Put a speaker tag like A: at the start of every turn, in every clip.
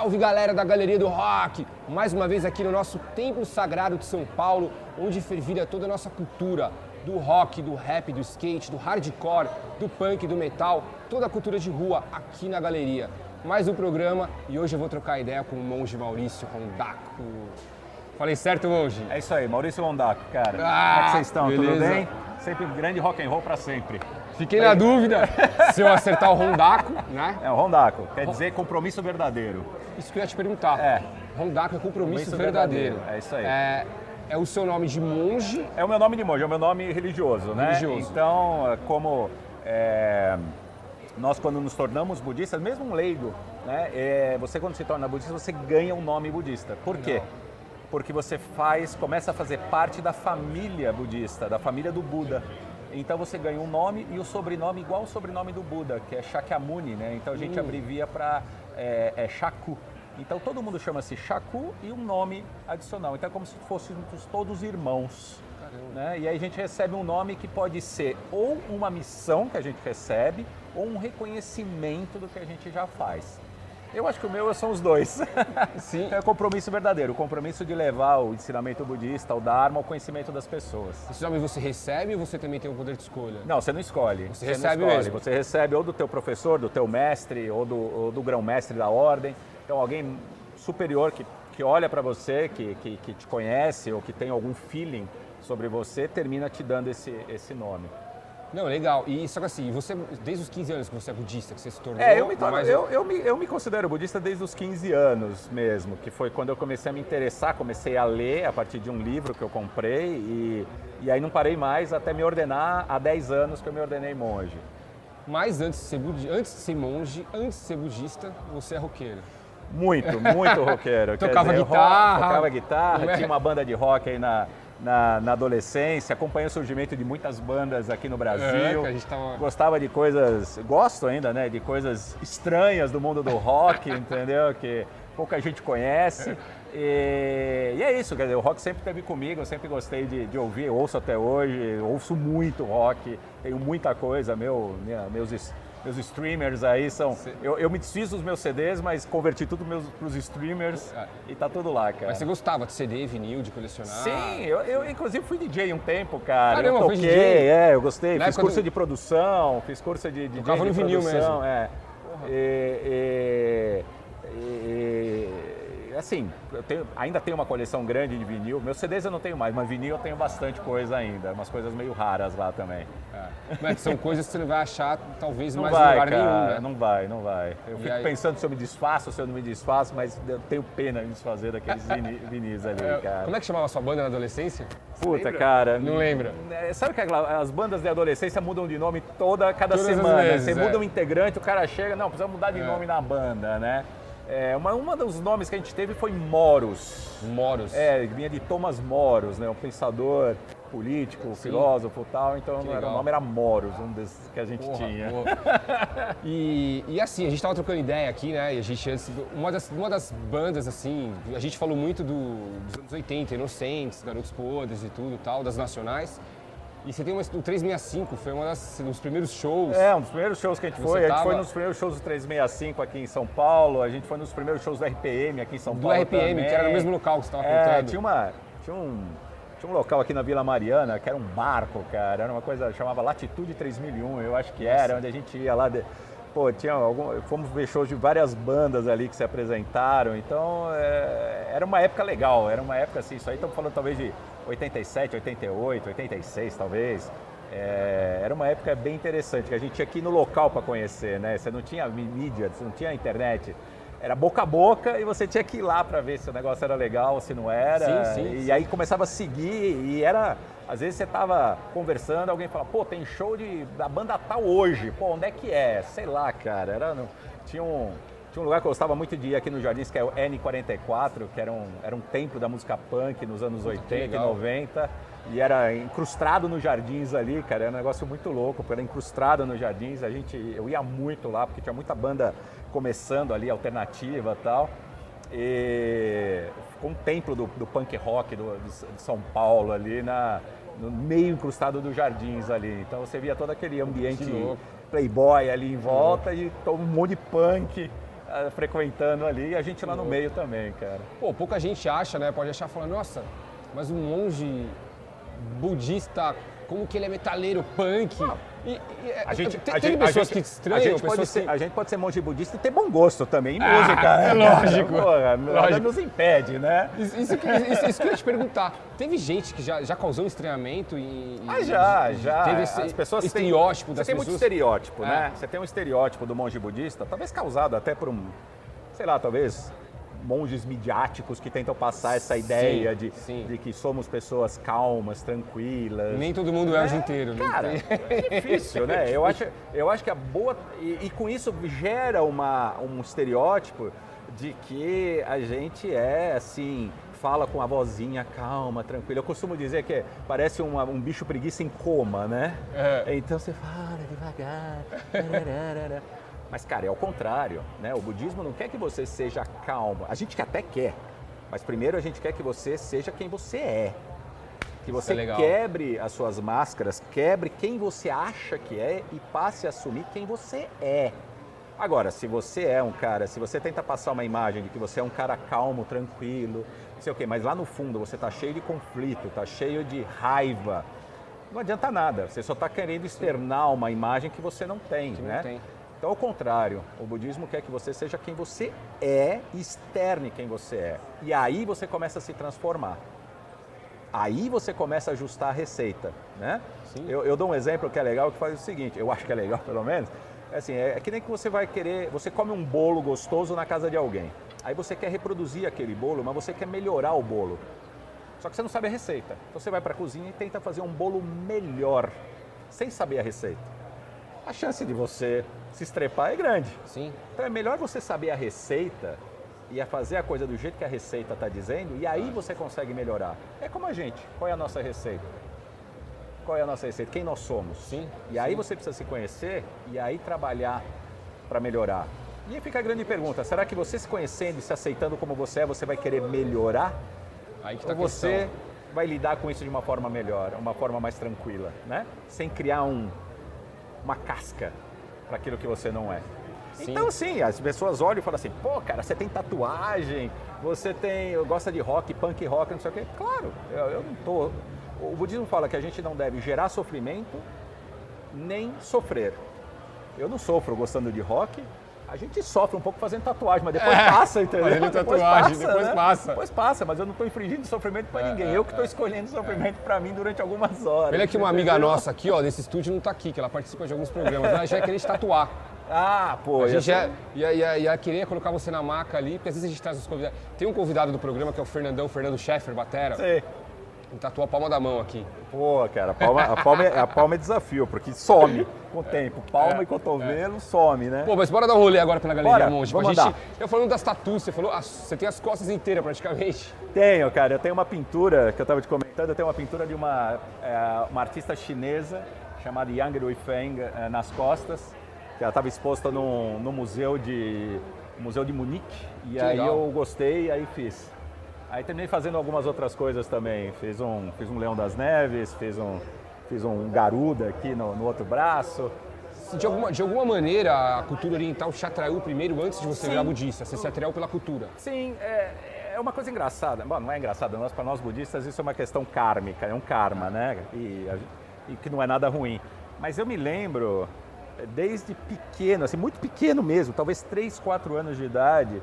A: Salve galera da Galeria do Rock! Mais uma vez aqui no nosso Templo Sagrado de São Paulo, onde fervilha toda a nossa cultura do rock, do rap, do skate, do hardcore, do punk, do metal, toda a cultura de rua aqui na galeria. Mais um programa e hoje eu vou trocar ideia com o monge Maurício Rondaco. Falei certo, monge?
B: É isso aí, Maurício Rondaco, cara. Como
A: Ah,
B: é que vocês estão?
A: beleza.
B: Tudo bem? Sempre grande rock and roll pra sempre.
A: Fiquei na dúvida se eu acertar o Rondaco, né?
B: É o Rondaco, quer dizer compromisso verdadeiro.
A: Isso que eu ia te perguntar.
B: É.
A: Rondaco é compromisso verdadeiro.
B: É isso aí.
A: É o seu nome de monge?
B: É o meu nome de monge, é o meu nome religioso, né?
A: Religioso.
B: Então, como nós quando nos tornamos budistas, mesmo um leigo, né? Você quando se torna budista, você ganha um nome budista. Por quê?
A: Legal.
B: Porque você começa a fazer parte da família budista, da família do Buda. Então você ganha um nome e o sobrenome igual ao sobrenome do Buda, que é Shakyamuni, né? Então a gente abrevia para Shaku. Então todo mundo chama-se Shaku e um nome adicional. Então é como se fôssemos todos irmãos. Né? E aí a gente recebe um nome que pode ser ou uma missão que a gente recebe ou um reconhecimento do que a gente já faz. Eu acho que o meu são os dois.
A: Sim.
B: É o compromisso verdadeiro, o compromisso de levar o ensinamento budista, o Dharma, ao conhecimento das pessoas.
A: Esse nome você recebe ou você também tem o poder de escolha?
B: Não, você não escolhe.
A: Você
B: não
A: recebe
B: escolhe.
A: mesmo.
B: Você recebe ou do teu professor, do teu mestre, ou do grão-mestre da ordem. Então alguém superior que olha para você, que te conhece ou que tem algum feeling sobre você, termina te dando esse nome.
A: Não, legal. E só que assim, você, desde os 15 anos que você é budista, que você se tornou...
B: Eu me considero budista desde os 15 anos mesmo, que foi quando eu comecei a me interessar, comecei a ler a partir de um livro que eu comprei e aí não parei mais até me ordenar há 10 anos que eu me ordenei monge.
A: Mas antes de ser monge, antes de ser budista, você é roqueiro.
B: Muito roqueiro.
A: Tocava guitarra.
B: Tocava guitarra,
A: Não é?
B: tinha uma banda de rock aí na adolescência, acompanhei o surgimento de muitas bandas aqui no Brasil.
A: Que a gente tava...
B: Gostava de coisas, gosto ainda, né, de coisas estranhas do mundo do rock, entendeu? Que pouca gente conhece. E é isso, quer dizer, o rock sempre esteve comigo, eu sempre gostei de ouvir, ouço até hoje, ouço muito rock, tenho muita coisa, meus streamers aí são... Eu me desfiz dos meus CDs, mas converti tudo pros streamers e tá tudo lá, cara.
A: Mas você gostava de CD, vinil, de colecionar?
B: Sim, eu inclusive fui DJ um tempo, cara.
A: Caramba,
B: eu
A: foi
B: toquei,
A: DJ?
B: eu gostei.
A: Na
B: Fiz
A: época
B: curso de produção, fiz curso de DJ
A: Tocava no
B: de
A: vinil
B: produção.
A: mesmo.
B: Assim, ainda tenho uma coleção grande de vinil. Meus CDs eu não tenho mais, mas vinil eu tenho bastante coisa ainda. Umas coisas meio raras lá também.
A: Mas são coisas que você não vai achar, talvez,
B: Não
A: mais em
B: vai,
A: lugar
B: cara,
A: nenhum, né?
B: não vai. Eu
A: E
B: fico
A: aí?
B: pensando se eu me desfaço, se eu não me desfaço, mas eu tenho pena de me desfazer daqueles vinis ali, cara.
A: Como é que chamava a sua banda na adolescência?
B: Puta,
A: lembra?
B: cara.
A: Não lembra?
B: Sabe que as bandas de adolescência mudam de nome cada
A: Todas as
B: semana.
A: vezes,
B: Você muda um integrante, o cara chega, não, precisa mudar de nome na banda, né? Uma dos nomes que a gente teve foi Moros.
A: Moros.
B: Vinha de Thomas Moros, né? Um pensador político, filósofo e tal. Então o nome era Moros, um desses que a gente tinha.
A: E assim, a gente tava trocando ideia aqui, né? E a gente antes. Uma das bandas, assim, a gente falou muito dos anos 80, Inocentes, Garotos Podres e tudo e tal, das nacionais. E você tem o 365, foi um dos primeiros shows.
B: Um dos primeiros shows que a gente foi.
A: Você
B: A gente
A: tava-
B: foi nos primeiros shows do 365 aqui em São Paulo. A gente foi nos primeiros shows do RPM aqui em São
A: Do
B: Paulo
A: RPM,
B: também.
A: que era no mesmo local que você estava contando.
B: Tinha um local aqui na Vila Mariana, que era um barco, cara. Era uma coisa, chamava Latitude 3001, eu acho que era, onde a gente ia lá... Fomos ver shows de várias bandas ali que se apresentaram. Então, era uma época legal. Era uma época assim, isso aí estamos falando talvez de 87, 88, 86 talvez. Era uma época bem interessante, que a gente tinha que ir no local para conhecer, né? Você não tinha mídia, você não tinha internet. Era boca a boca e você tinha que ir lá para ver se o negócio era legal, se não era.
A: Sim.
B: Aí começava a seguir e era... Às vezes você tava conversando, alguém fala, pô, tem show da banda tal hoje. Pô, onde é que é? Sei lá, cara. Tinha um lugar que eu gostava muito de ir aqui no Jardins, que é o N44, que era um templo da música punk nos anos 80 e 90. E era incrustado nos Jardins ali, cara. Era um negócio muito louco, porque era incrustado nos Jardins. Eu ia muito lá, porque tinha muita banda começando ali, alternativa e tal. E ficou um templo do punk rock de São Paulo ali no meio incrustado dos Jardins ali. Então você via todo aquele ambiente playboy ali em volta e todo um monte de punk frequentando ali e a gente lá no meio também, cara.
A: Pô, pouca gente acha, né? Pode achar falando, nossa, mas um monge budista, como que ele é metaleiro, punk? Tem pessoas que estranham,
B: a gente pode ser monge budista e ter bom gosto também em música.
A: É lógico.
B: Porra, nada nos impede, né?
A: Isso que eu ia te perguntar. Teve gente que já causou estranhamento
B: já.
A: Teve
B: As pessoas
A: estereótipo das pessoas?
B: Você tem muito estereótipo, né? Você tem um estereótipo do monge budista, talvez causado até por sei lá, talvez monges midiáticos que tentam passar essa ideia de que somos pessoas calmas, tranquilas.
A: Nem todo mundo é o dia inteiro.
B: Cara, é difícil, né? Eu acho que a boa... E com isso gera um estereótipo de que a gente é, assim, fala com a vozinha calma, tranquila. Eu costumo dizer que parece um bicho preguiça em coma, né? Então você fala devagar... Mas, cara, é ao contrário, né? O budismo não quer que você seja calmo. A gente até quer, mas primeiro a gente quer que você seja quem você é. Que você quebre as suas máscaras, quebre quem você acha que é e passe a assumir quem você é. Agora, se você é um cara, se você tenta passar uma imagem de que você é um cara calmo, tranquilo, não sei o quê, mas lá no fundo você tá cheio de conflito, tá cheio de raiva, não adianta nada. Você só tá querendo externar uma imagem que você não tem, né?
A: Não tem.
B: Então, ao contrário, o budismo quer que você seja quem você é e externe quem você é. E aí você começa a se transformar. Aí você começa a ajustar a receita, né? Eu dou um exemplo que é legal, que faz o seguinte, eu acho que é legal pelo menos, é que nem que você vai querer, você come um bolo gostoso na casa de alguém. Aí você quer reproduzir aquele bolo, mas você quer melhorar o bolo. Só que você não sabe a receita. Então você vai para a cozinha e tenta fazer um bolo melhor, sem saber a receita. A chance de você se estrepar é grande.
A: Sim.
B: Então é melhor você saber a receita e a fazer a coisa do jeito que a receita está dizendo e aí você consegue melhorar. É como a gente. Qual é a nossa receita? Qual é a nossa receita? Quem nós somos?
A: Sim.
B: E aí você precisa se conhecer e aí trabalhar para melhorar. E aí fica a grande pergunta, será que você se conhecendo e se aceitando como você é, você vai querer melhorar?
A: Aí que tá
B: ou você vai lidar com isso de uma forma melhor, uma forma mais tranquila, né? Sem criar uma casca para aquilo que você não é. Sim. Então, sim, as pessoas olham e falam assim, pô, cara, você tem tatuagem, você gosta de rock, punk rock, não sei o quê. Claro, eu não tô... O budismo fala que a gente não deve gerar sofrimento nem sofrer. Eu não sofro gostando de rock, a gente sofre um pouco fazendo tatuagem, mas depois passa, entendeu?
A: Fazendo tatuagem, depois passa.
B: Depois passa, mas eu não estou infringindo sofrimento para ninguém. Eu que estou escolhendo sofrimento para mim durante algumas horas.
A: Olha que uma amiga nossa aqui, ó, nesse estúdio não está aqui, que ela participa de alguns programas, ela já ia querer te tatuar.
B: Ah, pô.
A: A gente ia querer colocar você na maca ali, porque às vezes a gente traz os convidados. Tem um convidado do programa que é o Fernando Scheffer, batera.
B: Sei.
A: Ele tatua a palma da mão aqui.
B: Pô, cara, a palma é desafio, porque some com o tempo. Palma e cotovelo some, né?
A: Pô, mas bora dar um rolê agora pela Galeria Monge.
B: Vamos andar.
A: Eu falando das tatuas, você falou, você tem as costas inteiras praticamente.
B: Tenho, cara. Eu tenho uma pintura, que eu estava te comentando, eu tenho uma pintura de uma artista chinesa, chamada Yang Ruifeng, nas costas, que ela estava exposta no museu de Munique, e aí eu gostei e aí fiz. Aí terminei fazendo algumas outras coisas também. Fiz um Leão das Neves, fiz um Garuda aqui no outro braço.
A: De alguma maneira, a cultura oriental te atraiu primeiro antes de você virar budista? Você se atraiu pela cultura?
B: Sim, é uma coisa engraçada. Bom, não é engraçada, para nós budistas isso é uma questão kármica, é um karma, né? E que não é nada ruim. Mas eu me lembro, desde pequeno, assim, muito pequeno mesmo, talvez 3, 4 anos de idade,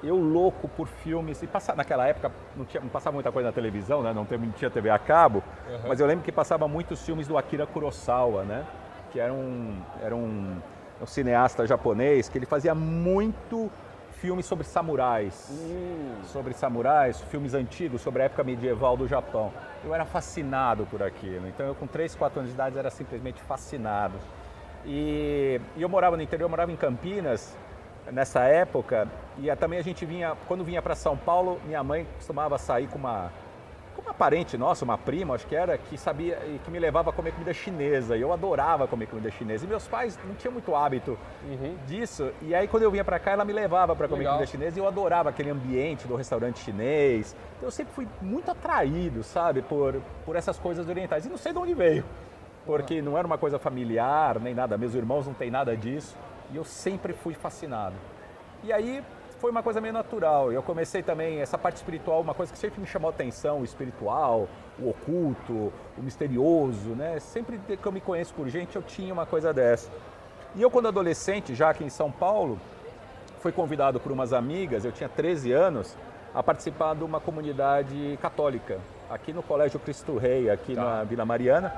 B: eu louco por filmes, e naquela época não passava muita coisa na televisão, né? Não tinha TV a cabo, mas eu lembro que passava muitos filmes do Akira Kurosawa, né? Que era um cineasta japonês, que ele fazia muito filmes sobre samurais, filmes antigos, sobre a época medieval do Japão. Eu era fascinado por aquilo, então eu com 3, 4 anos de idade era simplesmente fascinado. E eu morava no interior, eu morava em Campinas, nessa época, e também a gente quando vinha para São Paulo, minha mãe costumava sair com uma parente nossa, uma prima, acho que era, que sabia e que me levava a comer comida chinesa, e eu adorava comer comida chinesa, e meus pais não tinham muito hábito disso, e aí quando eu vinha para cá, ela me levava para comer comida chinesa, e eu adorava aquele ambiente do restaurante chinês, então eu sempre fui muito atraído, sabe, por essas coisas orientais, e não sei de onde veio, porque não era uma coisa familiar, nem nada, meus irmãos não têm nada disso, e eu sempre fui fascinado. E aí foi uma coisa meio natural. Eu comecei também, essa parte espiritual, uma coisa que sempre me chamou a atenção, o espiritual, o oculto, o misterioso, né? Sempre que eu me conheço por gente, eu tinha uma coisa dessa. E eu, quando adolescente, já aqui em São Paulo, fui convidado por umas amigas, eu tinha 13 anos, a participar de uma comunidade católica, aqui no Colégio Cristo Rei, aqui na Vila Mariana.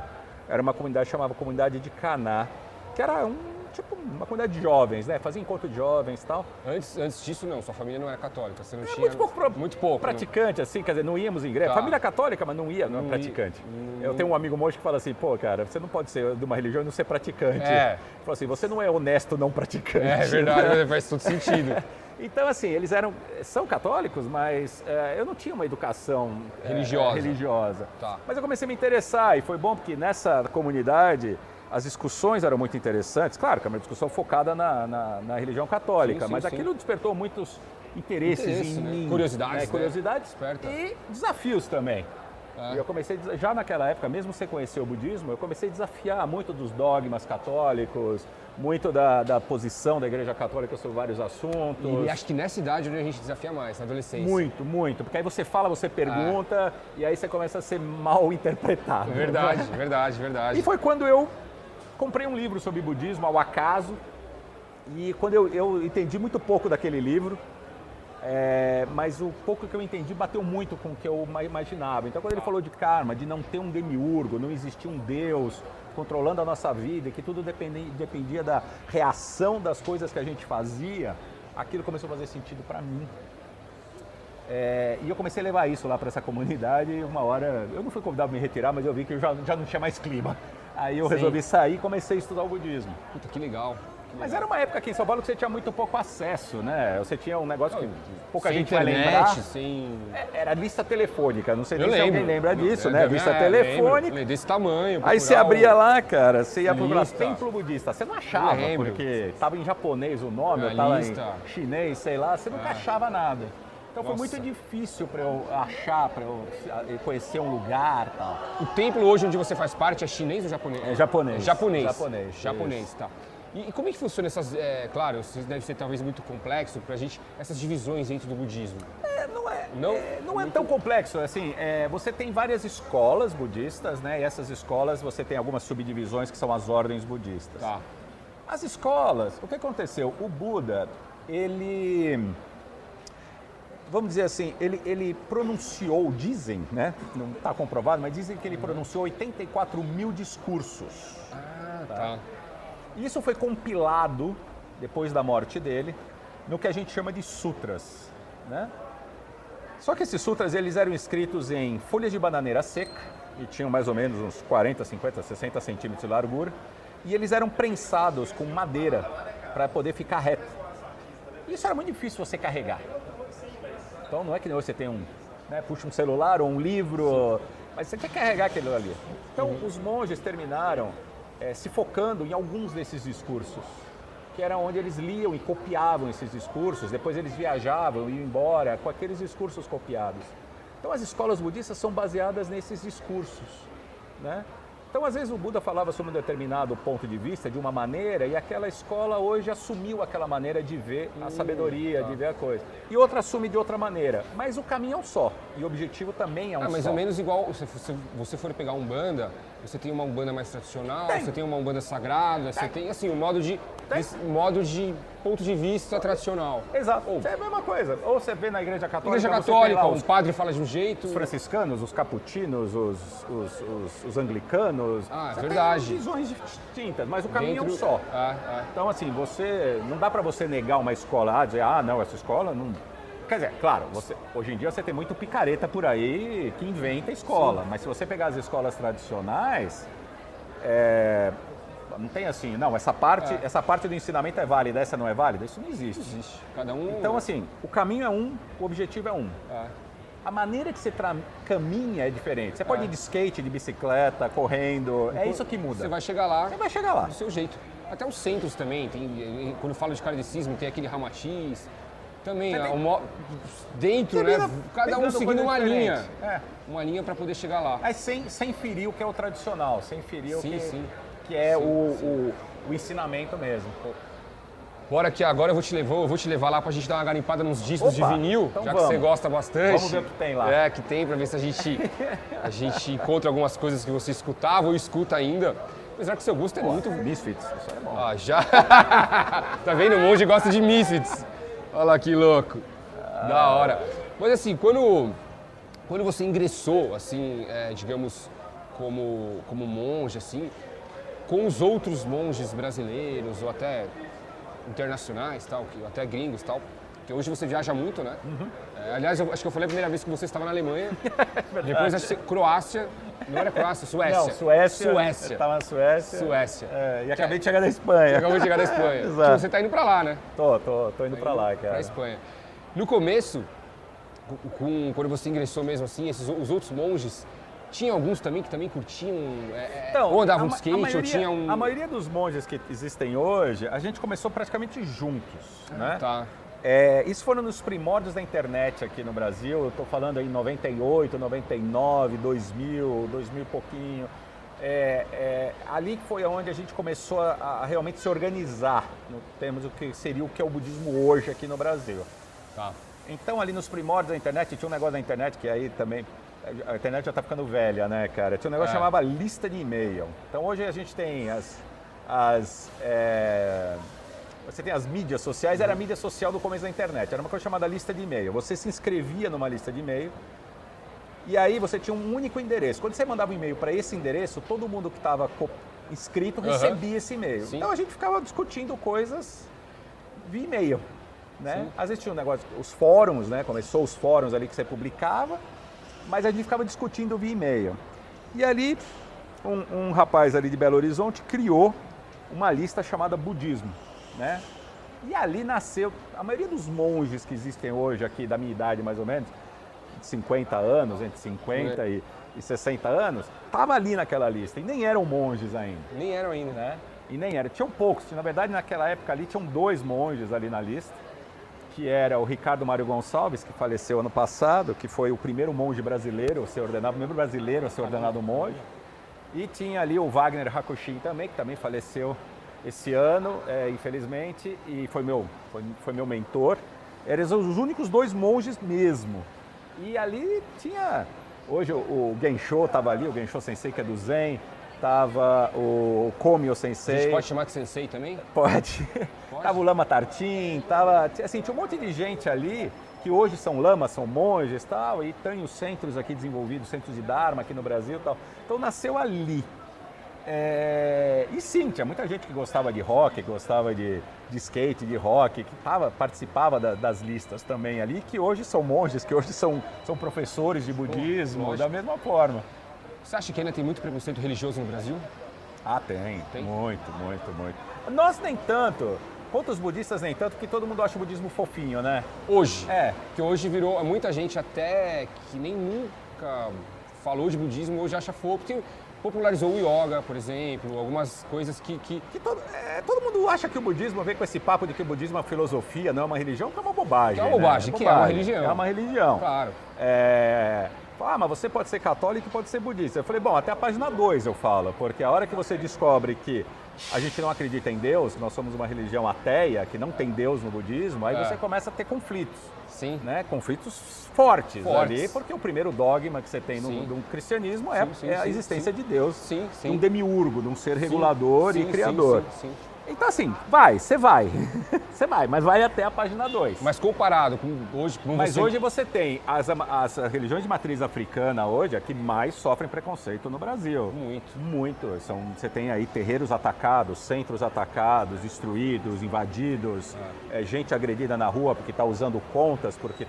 B: Era uma comunidade, chamava Comunidade de Caná, que era uma comunidade de jovens, né? Fazia encontro de jovens e tal.
A: Antes disso, não, sua família não era católica, você não tinha...
B: Muito pouco praticante, assim, quer dizer, não íamos em igreja. Família católica, mas não ia, não praticante. Eu tenho um amigo monge que fala assim, pô, cara, você não pode ser de uma religião e não ser praticante. Ele falou assim, você não é honesto não praticante.
A: É verdade, faz todo sentido.
B: Então, assim, eles são católicos, mas eu não tinha uma educação religiosa.
A: Tá.
B: Mas eu comecei a me interessar e foi bom porque nessa comunidade as discussões eram muito interessantes. Claro que é uma discussão focada na religião católica, mas aquilo despertou muitos interesses em mim.
A: Curiosidades,
B: curiosidades e desafios também. E eu comecei, já naquela época, mesmo sem conhecer o budismo, eu comecei a desafiar muito dos dogmas católicos, muito da posição da Igreja Católica sobre vários assuntos.
A: E acho que nessa idade onde a gente desafia mais, na adolescência.
B: Muito, porque aí você fala, você pergunta, e aí você começa a ser mal interpretado.
A: Verdade.
B: E foi quando eu comprei um livro sobre budismo, ao acaso, e quando eu entendi muito pouco daquele livro, mas o pouco que eu entendi bateu muito com o que eu imaginava. Então, quando ele falou de karma, de não ter um demiurgo, não existia um Deus controlando a nossa vida, que tudo dependia da reação das coisas que a gente fazia, aquilo começou a fazer sentido para mim. E eu comecei a levar isso lá para essa comunidade e uma hora, eu não fui convidado a me retirar, mas eu vi que eu já não tinha mais clima. Aí eu resolvi sair e comecei a estudar o budismo.
A: Puta, que legal.
B: Mas era uma época aqui em São Paulo que você tinha muito pouco acesso, né? Você tinha um negócio que pouca
A: sem
B: gente
A: internet,
B: vai lembrar.
A: Sem...
B: Era lista telefônica, não sei nem se
A: lembro.
B: alguém lembra disso, né? Lista telefônica.
A: Lembro. Desse tamanho.
B: Aí você abria lá, cara, você ia procurar
A: lista.
B: templo budista. Você não achava, porque estava em japonês o nome, ou estava em chinês, sei lá, você nunca achava nada. Então foi muito difícil para eu achar, para eu conhecer um lugar e tal.
A: O templo hoje onde você faz parte é chinês ou japonês?
B: É japonês.
A: Japonês, tá. E como é que funciona essas... claro, isso deve ser talvez muito complexo pra gente, essas divisões dentro do budismo.
B: Não é tão complexo, assim, você tem várias escolas budistas, né? E essas escolas você tem algumas subdivisões que são as ordens budistas.
A: Tá.
B: As escolas, o que aconteceu? O Buda, vamos dizer assim, ele pronunciou, dizem, né? Não está comprovado, mas dizem que ele pronunciou 84 mil discursos.
A: Tá.
B: Isso foi compilado, depois da morte dele, no que a gente chama de sutras, né? Só que esses sutras, eles eram escritos em folhas de bananeira seca, e tinham mais ou menos uns 40, 50, 60 centímetros de largura, e eles eram prensados com madeira para poder ficar reto. Isso era muito difícil você carregar. Então não é que você tem puxa um celular ou um livro, mas você quer carregar aquilo ali. Então os monges terminaram se focando em alguns desses discursos, que era onde eles liam e copiavam esses discursos, depois eles viajavam e iam embora com aqueles discursos copiados. Então as escolas budistas são baseadas nesses discursos, né? Então, às vezes, o Buda falava sobre um determinado ponto de vista, de uma maneira, e aquela escola hoje assumiu aquela maneira de ver a sabedoria, de ver a coisa. E outra assume de outra maneira. Mas o caminho é um só, e o objetivo também é um só.
A: Mais ou menos igual, se você for pegar Umbanda, você tem uma Umbanda mais tradicional, você tem uma Umbanda sagrada, você tem, assim, um modo de ponto de vista tradicional.
B: Exato. É a mesma coisa. Ou você vê na Igreja Católica...
A: Igreja Católica, o padre fala de um jeito...
B: Os franciscanos, os capuchinos, os anglicanos...
A: É verdade.
B: Tem visões distintas, mas o caminho é um só. Então, assim, não dá para você negar uma escola, dizer, não, essa escola não... Quer dizer, claro, hoje em dia você tem muito picareta por aí que inventa escola, mas se você pegar as escolas tradicionais, não tem assim, não, essa parte do ensinamento é válida, essa não é válida, isso não existe.
A: Cada um...
B: Então, assim, o caminho é um, o objetivo é um. A maneira que você caminha é diferente. Você pode ir de skate, de bicicleta, correndo, é isso que muda.
A: Você vai chegar lá.
B: Do
A: seu jeito. Até os centros também, quando falo de kardecismo, tem aquele Ramachis. Também, dentro, né? Cada um seguindo uma linha. Uma linha para poder chegar lá.
B: Mas sem ferir o que é o tradicional, sem ferir o que é o ensinamento mesmo.
A: Bora que agora eu vou te levar lá pra gente dar uma garimpada nos discos de vinil,
B: então
A: já
B: vamos.
A: que você gosta bastante.
B: Vamos ver o que tem lá.
A: É, que tem, pra ver se a gente encontra algumas coisas que você escutava ou escuta ainda. Apesar que o seu gosto é muito...
B: Misfits, isso aí é bom.
A: Ah, já? Tá vendo? O monge gosta de Misfits. Olha lá que louco. Da hora. Mas assim, quando você ingressou, assim, digamos, como monge, assim, com os outros monges brasileiros ou até internacionais, tal, até gringos, tal, que hoje você viaja muito, né?
B: Uhum.
A: Aliás, acho que eu falei a primeira vez que você estava na Alemanha. Depois acho que Croácia, não era Croácia, Suécia.
B: Não, Suécia.
A: Suécia.
B: Eu estava na Suécia.
A: Suécia.
B: E acabei de chegar da Espanha.
A: Acabou de chegar da Espanha.
B: Exato.
A: Você tá indo pra lá, né?
B: Tô indo pra lá, cara.
A: Pra Espanha. No começo, quando você ingressou mesmo assim, os outros monges, tinha alguns também que também curtiam, ou andavam de skate, ou tinham...
B: A maioria dos monges que existem hoje, a gente começou praticamente juntos, né?
A: Tá.
B: Isso foram nos primórdios da internet aqui no Brasil, eu estou falando aí em 98, 99, 2000 e pouquinho. Ali foi onde a gente começou a realmente se organizar, no termos do que seria o que é o budismo hoje aqui no Brasil.
A: Tá.
B: Então ali nos primórdios da internet, tinha um negócio da internet que aí também, a internet já está ficando velha, né, cara? Tinha um negócio que chamava lista de e-mail. Então hoje a gente tem você tem as mídias sociais, era a mídia social do começo da internet, era uma coisa chamada lista de e-mail. Você se inscrevia numa lista de e-mail e aí você tinha um único endereço. Quando você mandava um e-mail para esse endereço, todo mundo que estava inscrito recebia esse e-mail.
A: Sim.
B: Então a gente ficava discutindo coisas via e-mail, né?
A: Sim.
B: Às vezes tinha um negócio, os fóruns, né? Começou os fóruns ali que você publicava, mas a gente ficava discutindo via e-mail. E ali um rapaz ali de Belo Horizonte criou uma lista chamada Budismo, né? E ali nasceu, a maioria dos monges que existem hoje aqui, da minha idade mais ou menos, de 50 anos, entre 50 e 60 anos, estava ali naquela lista, e nem eram monges ainda.
A: Nem eram ainda.
B: Né? E nem eram, tinham poucos, na verdade naquela época ali tinham 2 monges ali na lista, que era o Ricardo Mário Gonçalves, que faleceu ano passado, que foi o primeiro monge brasileiro a ser ordenado, o primeiro brasileiro a ser ordenado monge, e tinha ali o Wagner Hakushin também, que também faleceu esse ano, infelizmente, e foi meu mentor. Eram os únicos 2 monges mesmo. E ali tinha, hoje o Gensho estava ali, o Gensho Sensei, que é do Zen, estava o Komio Sensei.
A: A gente pode chamar de Sensei também?
B: Pode. Tava o Lama Tartin, assim, tinha um monte de gente ali, que hoje são lamas, são monges e tal, e tem os centros aqui desenvolvidos, centros de Dharma aqui no Brasil e tal. Então nasceu ali. E sim, tinha muita gente que gostava de rock, que gostava de skate, de rock, que participava das listas também ali, que hoje são monges, que hoje são professores de budismo, da mesma forma.
A: Você acha que ainda tem muito preconceito religioso no Brasil?
B: Ah, tem. Muito, muito, muito. Nós nem tanto, quanto os budistas nem tanto, porque todo mundo acha o budismo fofinho, né?
A: Hoje? Que hoje virou, muita gente até que nem nunca falou de budismo, hoje acha fofo, porque popularizou o yoga, por exemplo, algumas coisas que
B: todo mundo acha que o budismo vem com esse papo de que o budismo é uma filosofia, não é uma religião, que é uma bobagem.
A: Que é uma bobagem,
B: né?
A: que é uma religião.
B: É uma religião.
A: Claro.
B: Mas você pode ser católico e pode ser budista. Eu falei, bom, até a página 2 eu falo, porque a hora que você descobre que a gente não acredita em Deus, nós somos uma religião ateia, que não tem Deus no budismo, aí você começa a ter conflitos.
A: Sim.
B: Né? Conflitos fortes ali, porque o primeiro dogma que você tem no cristianismo é a existência de Deus, de um demiurgo, de um ser regulador e criador.
A: Sim.
B: Então assim, você vai, mas vai até a página 2.
A: Mas comparado com hoje...
B: Mas hoje você tem as religiões de matriz africana hoje, que mais sofrem preconceito no Brasil. Muito. Você tem aí terreiros atacados, centros atacados, destruídos, invadidos, gente agredida na rua porque está usando contas, porque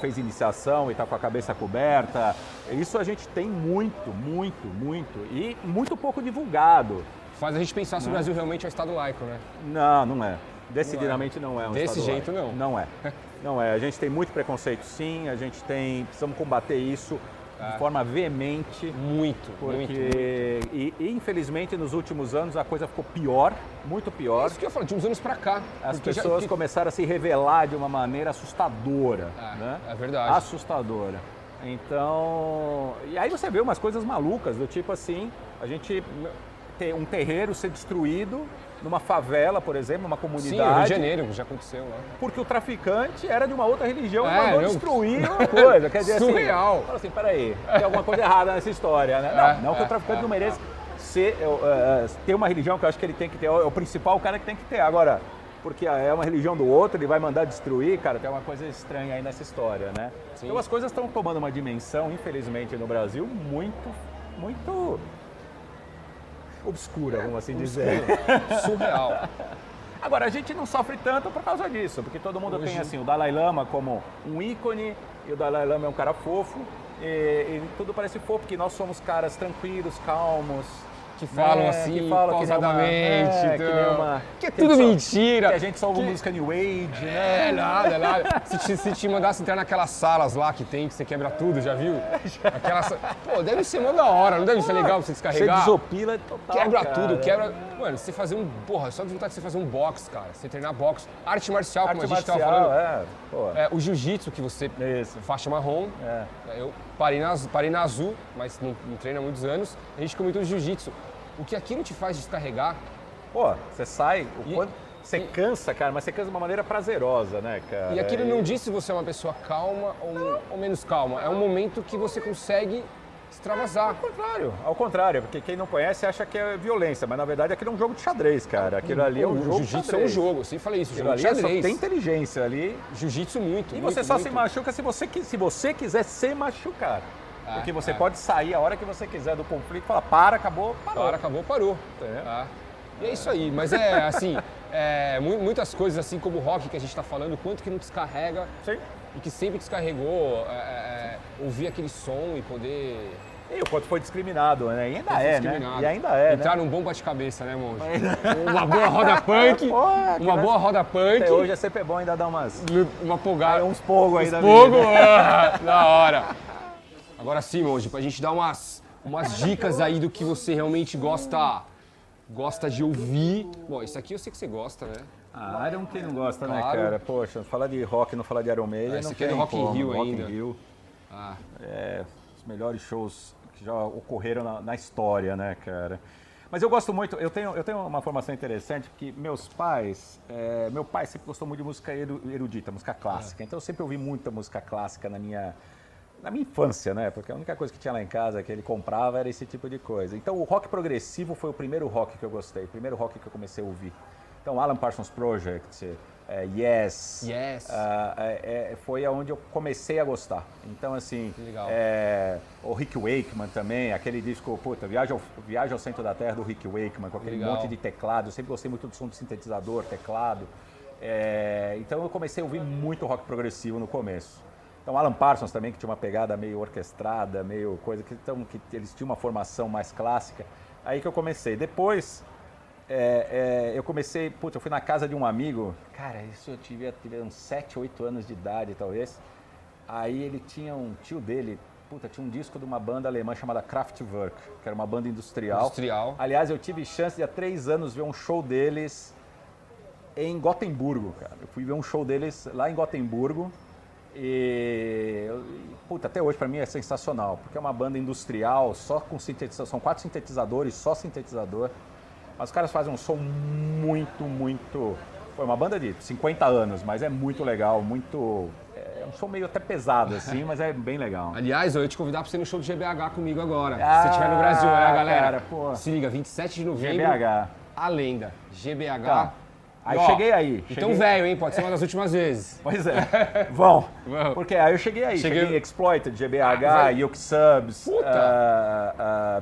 B: fez iniciação e está com a cabeça coberta. Isso a gente tem muito e muito pouco divulgado.
A: Faz a gente pensar se o Brasil realmente é um Estado laico, né?
B: Não é. Decididamente não é um
A: Desse
B: Estado
A: jeito
B: laico.
A: não.
B: Não é. A gente tem muito preconceito, sim. Precisamos combater isso de forma veemente.
A: Muito.
B: E infelizmente nos últimos anos a coisa ficou pior, muito pior.
A: É isso que eu falo, de uns anos pra cá.
B: As pessoas começaram a se revelar de uma maneira assustadora. Né?
A: É verdade.
B: Assustadora. Então, e aí você vê umas coisas malucas, do tipo assim, a gente ter um terreiro ser destruído numa favela, por exemplo, numa comunidade.
A: Sim, no Rio de Janeiro, já aconteceu lá.
B: Porque o traficante era de uma outra religião e
A: É,
B: mandou
A: não,
B: destruir uma coisa. Quer dizer,
A: surreal.
B: Assim, fala assim, peraí, tem alguma coisa errada nessa história, né? Não que o traficante não mereça ter uma religião, que eu acho que ele tem que ter, é o principal cara que tem que ter. Agora, porque é uma religião do outro, ele vai mandar destruir, cara, tem uma coisa estranha aí nessa história, né?
A: Sim.
B: Então as coisas estão tomando uma dimensão, infelizmente, no Brasil, muito obscura, vamos assim dizer.
A: Surreal.
B: Agora, a gente não sofre tanto por causa disso, porque todo mundo tem assim, o Dalai Lama como um ícone, e o Dalai Lama é um cara fofo, e tudo parece fofo, porque nós somos caras tranquilos, calmos,
A: Que falam assim,
B: que falam
A: pausadamente. Que é
B: que
A: tudo mentira.
B: Que a gente só ouve música New Age, né?
A: Nada. Se te mandasse entrar naquelas salas lá que tem, que você quebra tudo, já viu? Pô, deve ser mó da hora, não deve ser legal pra você descarregar?
B: Você desopila total,
A: Quebra
B: cara.
A: tudo, quebra... Mano, você fazer só de vontade de você fazer um box, cara. Você treinar boxe. Arte marcial, como a gente tava falando. O jiu-jitsu, que você...
B: Isso.
A: Faixa marrom. Eu parei na azul, mas não treino há muitos anos. A gente comentou de jiu-jitsu. O que aquilo te faz descarregar...
B: Pô, você sai... Você cansa, cara, mas você cansa de uma maneira prazerosa, né, cara?
A: E aquilo não diz se você é uma pessoa calma ou menos calma. É um momento que você consegue extravasar.
B: Ao contrário, porque quem não conhece acha que é violência, mas na verdade aquilo é um jogo de xadrez, cara. Aquilo ali é um jogo de xadrez.
A: Jiu-jitsu é um jogo, eu sempre falei isso,
B: Aquilo
A: jogo de
B: ali
A: xadrez.
B: só tem inteligência ali.
A: Jiu-jitsu muito.
B: E você só se machuca se você quiser se machucar. Porque você pode sair a hora que você quiser do conflito e falar, acabou, parou.
A: Acabou, parou. E é isso aí, mas é assim, muitas coisas assim como o rock que a gente está falando, quanto que não descarrega.
B: Sim.
A: E que sempre descarregou, ouvir aquele som e poder...
B: E o quanto foi discriminado, né? E ainda é, né? E ainda é,
A: entrar num bom bate-cabeça, né, monge? Uma boa roda punk, boa roda punk.
B: Até hoje é sempre bom ainda dar
A: uma pogada.
B: Uns pogos aí da
A: vida. Da hora. Agora sim, monge, pra gente dar umas dicas aí do que você realmente gosta de ouvir. Bom, isso aqui eu sei que você gosta, né?
B: Iron quem não gosta,
A: claro.
B: Né, cara? Poxa, falar de rock, não falar de Iron Maiden,
A: esse
B: não
A: aqui é do Rock in Rio
B: Rock
A: ainda.
B: In Rio. Os melhores shows que já ocorreram na história, né, cara? Mas eu gosto muito, eu tenho uma formação interessante, porque meu pai sempre gostou muito de música erudita, música clássica. Então eu sempre ouvi muita música clássica na minha infância, né? Porque a única coisa que tinha lá em casa que ele comprava era esse tipo de coisa. Então o rock progressivo foi o primeiro rock que eu gostei, o primeiro rock que eu comecei a ouvir. Então Alan Parsons Project, Yes. Foi aonde eu comecei a gostar. Então assim, o Rick Wakeman também, aquele disco, Viagem ao Centro da Terra do Rick Wakeman, com aquele monte de teclado. Eu sempre gostei muito do som do sintetizador, teclado. Então eu comecei a ouvir muito rock progressivo no começo. Então Alan Parsons também, que tinha uma pegada meio orquestrada, meio coisa, que eles tinham uma formação mais clássica. Aí que eu comecei. Depois, eu comecei, eu fui na casa de um amigo, cara, isso eu tive uns 7, 8 anos de idade, talvez. Aí ele tinha um tio dele, tinha um disco de uma banda alemã chamada Kraftwerk, que era uma banda industrial. Aliás, eu tive chance de há 3 anos ver um show deles em Gotemburgo, cara. Eu fui ver um show deles lá em Gotemburgo. E até hoje pra mim é sensacional, porque é uma banda industrial, só com sintetização, são 4 sintetizadores, só sintetizador. Mas os caras fazem um som muito... Foi uma banda de 50 anos, mas é muito legal, é um som meio até pesado assim, mas é bem legal.
A: Aliás, eu ia te convidar pra você ir no show do GBH comigo agora. Se você estiver no Brasil, galera?
B: Cara,
A: se liga, 27 de novembro,
B: GBH.
A: A lenda, GBH.
B: Aí cheguei aí.
A: Então velho, hein? Pode ser uma das últimas vezes.
B: Pois é. Vão. Porque aí eu cheguei aí. Cheguei Exploited, GBH, Yoke Subs,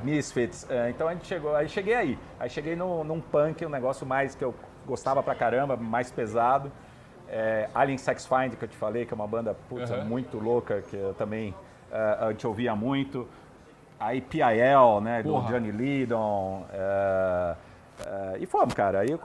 B: Misfits. Então a gente chegou. Aí cheguei aí. Aí cheguei num punk, um negócio mais que eu gostava pra caramba, mais pesado. Alien Sex Find, que eu te falei, que é uma banda muito louca, que eu também a gente ouvia muito. Aí PIL, né? Do Johnny Lydon. E fomos, cara. Aí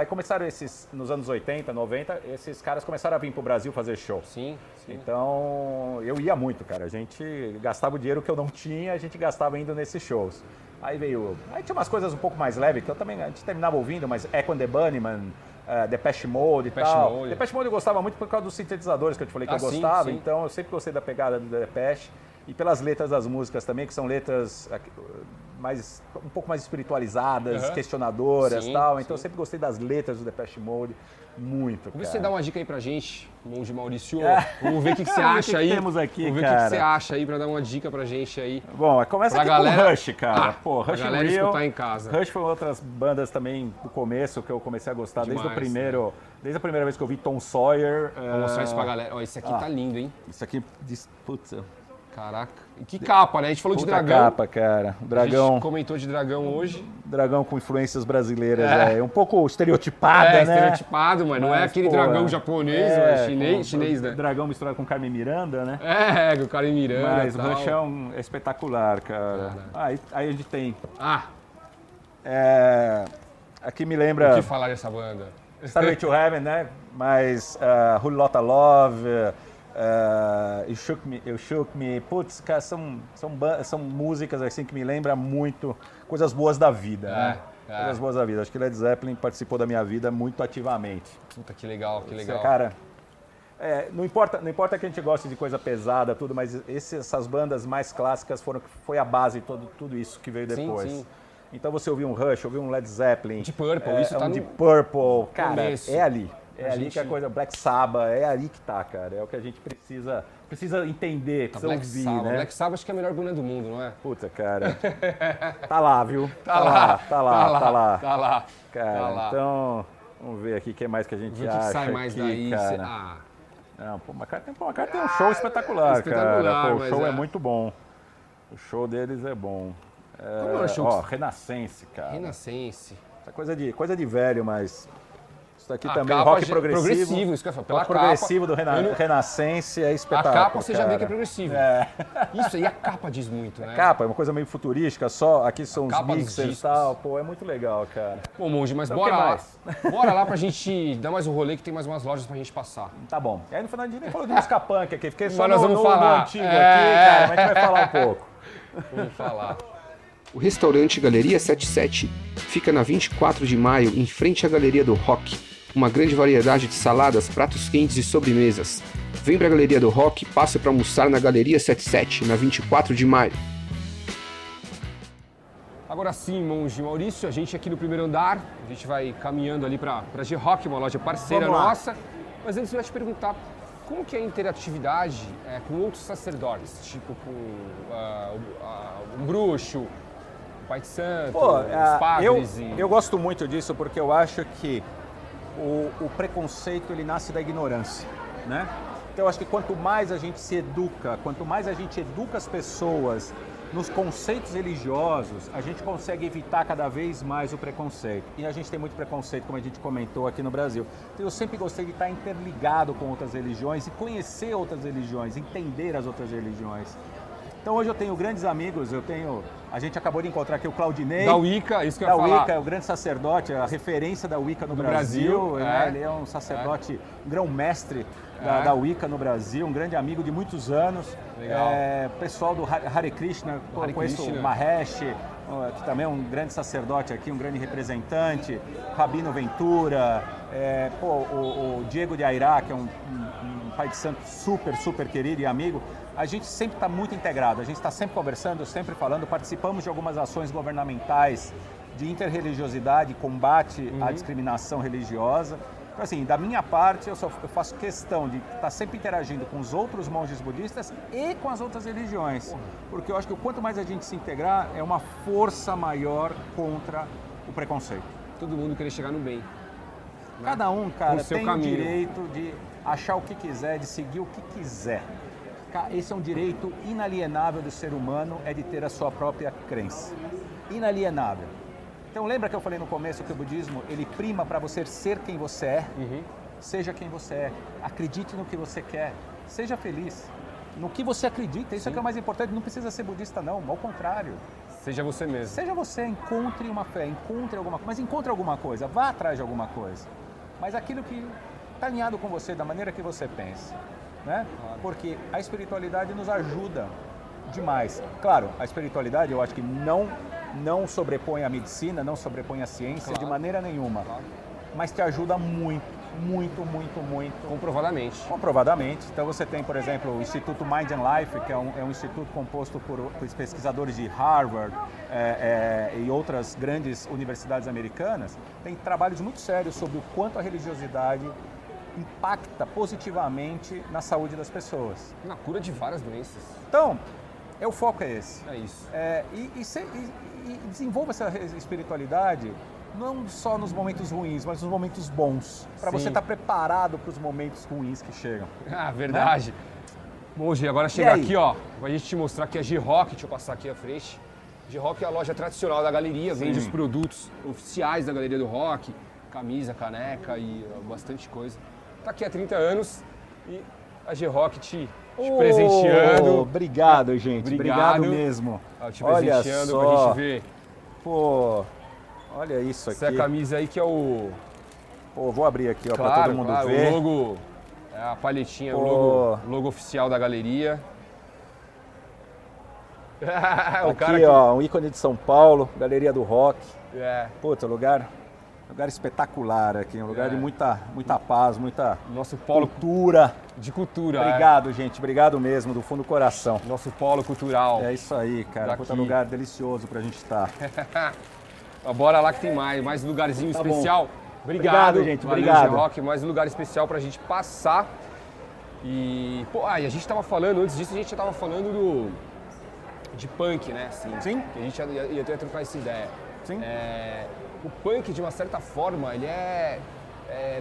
B: começaram nos anos 80, 90, esses caras começaram a vir pro Brasil fazer show.
A: Sim.
B: Então, eu ia muito, cara. A gente gastava o dinheiro que eu não tinha, a gente gastava indo nesses shows. Aí tinha umas coisas um pouco mais leves, que a gente terminava ouvindo, mas Echo and the Bunnymen, Depeche Mode e tal. Depeche Mode eu gostava muito por causa dos sintetizadores que eu te falei que eu gostava,
A: sim.
B: Então eu sempre gostei da pegada do Depeche. E pelas letras das músicas também, que são letras um pouco mais espiritualizadas, questionadoras e tal. Então eu sempre gostei das letras do Depeche Mode. Muito, cara.
A: Você dá uma dica aí pra gente, Monge Maurício. Vamos ver o que você acha aí.
B: Temos aqui,
A: Vamos ver o que você acha aí pra dar uma dica pra gente aí.
B: Bom, começa
A: pra
B: aqui
A: galera...
B: com Rush, cara. Rush
A: galera
B: Real,
A: escutar em casa.
B: Rush foi outras bandas também do começo que eu comecei a gostar desde a primeira vez que eu vi Tom Sawyer.
A: Vou mostrar isso pra galera. Ó, esse aqui tá lindo, hein?
B: Isso aqui diz, putz,
A: caraca. E que capa, né? A gente falou de dragão.
B: Capa, cara. Dragão.
A: A gente comentou de dragão hoje.
B: Dragão com influências brasileiras, um pouco estereotipada, né?
A: Estereotipado, mas não é aquele dragão japonês, chinês, né?
B: Dragão misturado com Carmen Miranda, né?
A: Com o Carmen Miranda.
B: Mas o Rush é espetacular, cara. Aí a gente tem. Aqui me lembra.
A: O que falar dessa banda?
B: Starway to Heaven, né? Mas Whole Lotta Love. You Shook Me, putz, cara, são músicas assim que me lembram muito coisas boas da vida, né? Coisas boas da vida. Acho que Led Zeppelin participou da minha vida muito ativamente.
A: Puta, que legal, que legal.
B: Cara, não importa que a gente goste de coisa pesada, tudo, mas essas bandas mais clássicas foi a base de tudo isso que veio depois. Sim. Então você ouviu um Rush, ouviu um Led Zeppelin.
A: Deep Purple, isso tá no...
B: Deep Purple, cara,
A: começo.
B: é ali. Ali que a coisa, Black Sabbath, é ali que tá, cara. É o que a gente precisa entender, precisa ouvir, né?
A: Black Sabbath acho que é a melhor banda do mundo, não é?
B: Puta, cara. Tá lá, viu?
A: Tá lá.
B: Cara, então, vamos ver aqui o que mais que a gente acha. O que
A: sai mais
B: aqui,
A: daí?
B: Cara. Não, pô, McCartney tem um show espetacular, cara. Pô, o show é muito bom. O show deles é bom.
A: Como é o show?
B: Renaissance, cara.
A: Renaissance.
B: Essa coisa de velho, mas... Isso aqui também,
A: capa
B: rock progressivo.
A: Progressivo, isso que eu falo. Pela
B: rock progressivo do Renaissance é espetáculo.
A: A capa você já vê que é progressivo. Isso aí, a capa diz muito, né?
B: A capa é uma coisa meio futurística, aqui são os mixers e tal. Pô, é muito legal, cara.
A: Bom, Monge, mas bora lá. Bora lá pra gente dar mais um rolê, que tem mais umas lojas pra gente passar.
B: Tá bom. E aí no final a gente nem falou de música punk aqui, fiquei só
A: nós vamos falar.
B: Antigo aqui, cara, mas a gente vai falar um pouco.
A: Vamos falar.
C: O restaurante Galeria 77 fica na 24 de maio, em frente à Galeria do Rock. Uma grande variedade de saladas, pratos quentes e sobremesas. Vem pra Galeria do Rock, passa para almoçar na Galeria 77, na 24 de maio.
A: Agora sim, Monge Maurício, a gente aqui no primeiro andar, a gente vai caminhando ali pra G-Rock, uma loja parceira nossa. Mas antes eu ia te perguntar, como que é a interatividade com outros sacerdotes, tipo com um bruxo, o Pai de Santo, os padres?
B: Eu gosto muito disso porque eu acho que o preconceito ele nasce da ignorância, né? Então eu acho que quanto mais a gente se educa, quanto mais a gente educa as pessoas nos conceitos religiosos, a gente consegue evitar cada vez mais o preconceito. E a gente tem muito preconceito, como a gente comentou aqui no Brasil. Então eu sempre gostei de estar interligado com outras religiões e conhecer outras religiões, entender as outras religiões. Então hoje eu tenho grandes amigos, a gente acabou de encontrar aqui o Claudinei.
A: Da Wicca, isso que eu ia falar.
B: Da Wicca, é o grande sacerdote, a referência da Wicca no Brasil. Né? Ele é um sacerdote, grão-mestre da Wicca no Brasil, um grande amigo de muitos anos.
A: Legal.
B: Pessoal do Hare Krishna, conheço o Mahesh, que também é um grande sacerdote aqui, um grande representante. Rabino Ventura, o Diego de Airá, que é um pai de santo super querido e amigo. A gente sempre está muito integrado, a gente está sempre conversando, sempre falando, participamos de algumas ações governamentais de interreligiosidade, combate à discriminação religiosa. Então, assim, da minha parte, eu faço questão de estar sempre interagindo com os outros monges budistas e com as outras religiões, porque eu acho que quanto mais a gente se integrar, é uma força maior contra o preconceito.
A: Todo mundo querer chegar no bem.
B: Cada um, cara, tem o direito de achar o que quiser, de seguir o que quiser. Esse é um direito inalienável do ser humano, é de ter a sua própria crença. Inalienável. Então lembra que eu falei no começo que o budismo, ele prima para você ser quem você é? Seja quem você é. Acredite no que você quer. Seja feliz. No que você acredita, isso é que é o mais importante. Não precisa ser budista não, ao contrário.
A: Seja você mesmo.
B: Seja você, encontre uma fé, encontre alguma coisa. Mas encontre alguma coisa, vá atrás de alguma coisa. Mas aquilo que está alinhado com você, da maneira que você pensa. Né? Porque a espiritualidade nos ajuda demais. Claro, a espiritualidade eu acho que não sobrepõe a medicina, não sobrepõe a ciência de maneira nenhuma, mas te ajuda muito. muito, muito, muito.
A: Comprovadamente.
B: Então você tem, por exemplo, o Instituto Mind and Life, que é um instituto composto por pesquisadores de Harvard e outras grandes universidades americanas, tem trabalhos muito sérios sobre o quanto a religiosidade impacta positivamente na saúde das pessoas.
A: Na cura de várias doenças.
B: Então, o foco é esse.
A: É isso.
B: E desenvolva essa espiritualidade não só nos momentos ruins, mas nos momentos bons. Para você estar preparado para os momentos ruins que chegam.
A: Ah, verdade. Né? Bom, Gi, agora chega aqui, ó, pra gente te mostrar que a G-Rock, deixa eu passar aqui à frente. G-Rock é a loja tradicional da galeria, vende os produtos oficiais da Galeria do Rock, camisa, caneca e bastante coisa. Tá aqui há 30 anos e a G-Rock te presenteando.
B: Obrigado, gente. Obrigado mesmo.
A: Te presenteando pra gente ver.
B: Pô, olha isso aqui.
A: Essa é a camisa aí que é o...
B: Pô, vou abrir aqui, ó,
A: claro,
B: pra todo mundo ver.
A: O logo, a palhetinha, o logo oficial da galeria.
B: O aqui, ó, um ícone de São Paulo, Galeria do Rock. Puta, lugar espetacular aqui, um lugar de muita paz, muita
A: nosso polo
B: cultura.
A: De cultura.
B: Obrigado, gente, obrigado mesmo, do fundo do coração.
A: Nosso polo cultural.
B: É isso aí, cara, puta lugar delicioso pra gente estar.
A: Bora lá que tem mais lugarzinho especial.
B: Bom. Obrigado, gente, obrigado.
A: G-Rock, mais um lugar especial pra gente passar. E, pô, a gente tava falando, antes disso a gente já tava falando de punk, né? Assim,
B: sim.
A: Que a gente ia ter trocar essa ideia.
B: Sim.
A: O punk, de uma certa forma, ele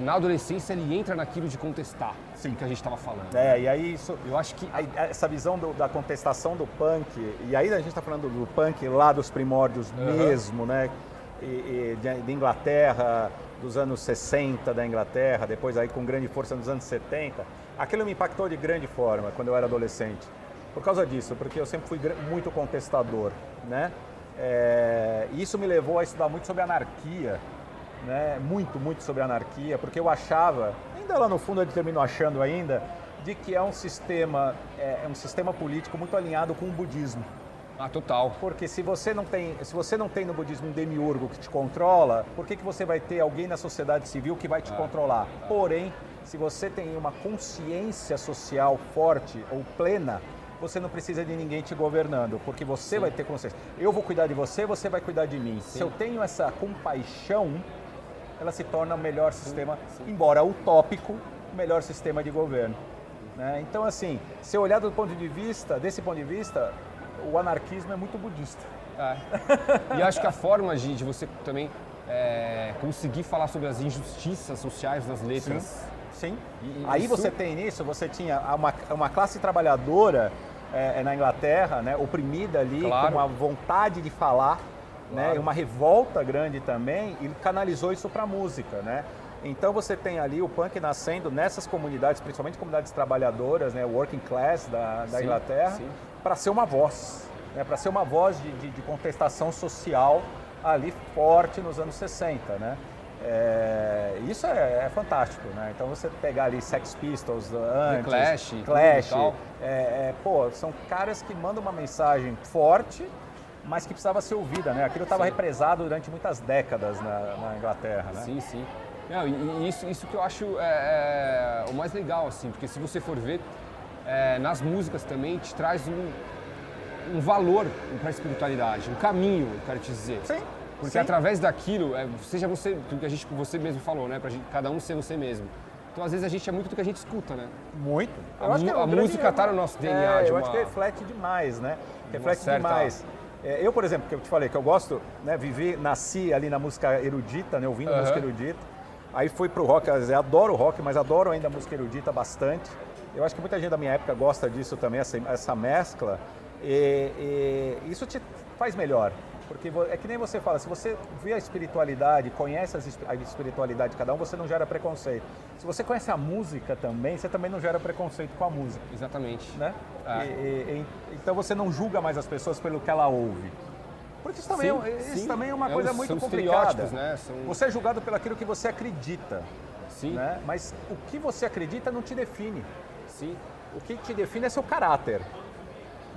A: na adolescência, ele entra naquilo de contestar.
B: Sim.
A: Que a gente estava falando.
B: E aí isso...
A: Eu acho que...
B: Essa visão da contestação do punk, e aí a gente está falando do punk lá dos primórdios mesmo, né? De Inglaterra, dos anos 60 da Inglaterra, depois aí com grande força nos anos 70. Aquilo me impactou de grande forma quando eu era adolescente. Por causa disso, porque eu sempre fui muito contestador, né? E isso me levou a estudar muito sobre anarquia, né? Muito sobre anarquia, porque eu achava, ainda lá no fundo eu termino achando ainda, de que é um sistema político muito alinhado com o budismo.
A: Ah, total.
B: Porque se você não tem no budismo um demiurgo que te controla, por que você vai ter alguém na sociedade civil que vai te controlar? Porém, se você tem uma consciência social forte ou plena, você não precisa de ninguém te governando, porque você vai ter consciência. Eu vou cuidar de você, você vai cuidar de mim. Se eu tenho essa compaixão, ela se torna o melhor sistema, embora utópico, o melhor sistema de governo. Né? Então, assim, se eu olhar desse ponto de vista, o anarquismo é muito budista.
A: E acho que a forma de você também conseguir falar sobre as injustiças sociais nas letras.
B: Sim. Aí você tem nisso, você tinha uma classe trabalhadora na Inglaterra, né, oprimida ali, com uma vontade de falar, né, e uma revolta grande também, e canalizou isso para a música, né? Então você tem ali o punk nascendo nessas comunidades, principalmente comunidades trabalhadoras, né, working class da Inglaterra, para ser uma voz, né, para ser uma voz de contestação social ali forte nos anos 60, né? Isso é fantástico, né? Então você pegar ali Sex Pistols, antes, Clash, são caras que mandam uma mensagem forte, mas que precisava ser ouvida, né? Aquilo estava represado durante muitas décadas na Inglaterra, né?
A: Sim. Não, e isso que eu acho o mais legal, assim, porque se você for ver, nas músicas também te traz um valor para a espiritualidade, um caminho, eu quero te dizer.
B: Sim.
A: Porque através daquilo, seja você, do que você mesmo falou, né? Pra cada um ser você mesmo. Então, às vezes, a gente é muito do que a gente escuta, né?
B: Muito.
A: A música tá no nosso DNA.
B: Eu acho que reflete demais, né? Reflete demais. Eu, por exemplo, que eu te falei, que eu gosto, né? Nasci ali na música erudita, né? Ouvindo música erudita. Aí fui pro rock, eu adoro rock, mas adoro ainda a música erudita bastante. Eu acho que muita gente da minha época gosta disso também, essa mescla. E isso te faz melhor. Porque é que nem você fala, se você vê a espiritualidade, conhece a espiritualidade de cada um, você não gera preconceito. Se você conhece a música também, você também não gera preconceito com a música.
A: Exatamente.
B: Né? Então você não julga mais as pessoas pelo que ela ouve. Porque isso também é uma coisa muito complicada.
A: Né?
B: Você é julgado pelo aquilo que você acredita.
A: Sim.
B: Né? Mas o que você acredita não te define.
A: Sim.
B: O que te define é seu caráter.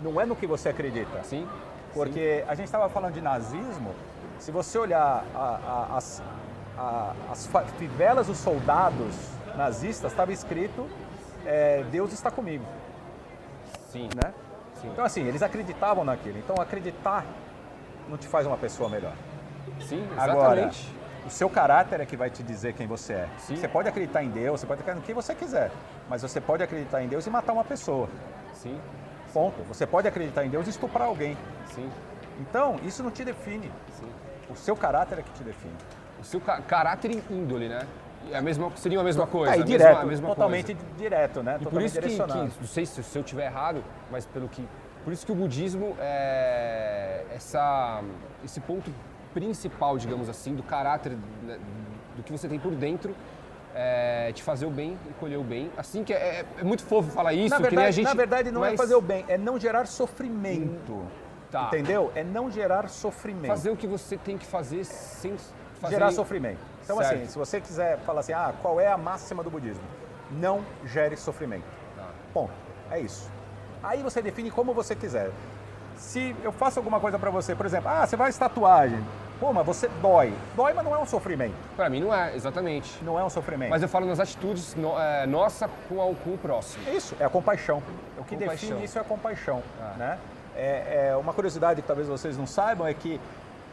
B: Não é no que você acredita.
A: Sim.
B: Porque a gente estava falando de nazismo, se você olhar as fivelas dos soldados nazistas estava escrito Deus está comigo.
A: Sim.
B: Né?
A: Sim.
B: Então assim, eles acreditavam naquilo. Então acreditar não te faz uma pessoa melhor.
A: Sim,
B: Agora,
A: exatamente.
B: o seu caráter é que vai te dizer quem você é.
A: Sim.
B: Você pode acreditar em Deus, você pode acreditar em quem você quiser, mas você pode acreditar em Deus e matar uma pessoa.
A: Sim,
B: Ponto. Você pode acreditar em Deus e estuprar alguém.
A: sim,
B: Então, isso não te define.
A: sim.
B: O seu caráter é que te define.
A: O seu caráter e índole, né? Seria a mesma coisa.
B: E
A: a
B: direto,
A: a mesma
B: totalmente
A: coisa.
B: direto, né?
A: E por
B: Totalmente
A: isso que,
B: direcionado.
A: não sei se eu estiver errado, mas por isso que o budismo é esse ponto principal, digamos assim, do caráter, né, do que você tem por dentro, de fazer o bem e colher o bem. Assim que é muito fofo falar isso, que nem a gente...
B: Na verdade, não é
A: mas
B: fazer o bem, é não gerar sofrimento.
A: Tá.
B: Entendeu? É não gerar sofrimento.
A: fazer o que você tem que fazer sem fazer...
B: Gerar sofrimento. Então,
A: Certo.
B: assim, se você quiser falar assim, qual é a máxima do budismo? Não gere sofrimento.
A: Tá.
B: Ponto. É isso. Aí você define como você quiser. Se eu faço alguma coisa pra você, por exemplo, você vai tatuagem. Pô, mas você dói. Dói, mas não é um sofrimento.
A: Pra mim não é, exatamente.
B: Não é um sofrimento.
A: Mas eu falo nas atitudes nossa com o próximo.
B: É isso, é a compaixão. O que
A: Compaixão.
B: define isso é a compaixão.
A: Ah.
B: Né? Uma curiosidade que talvez vocês não saibam é que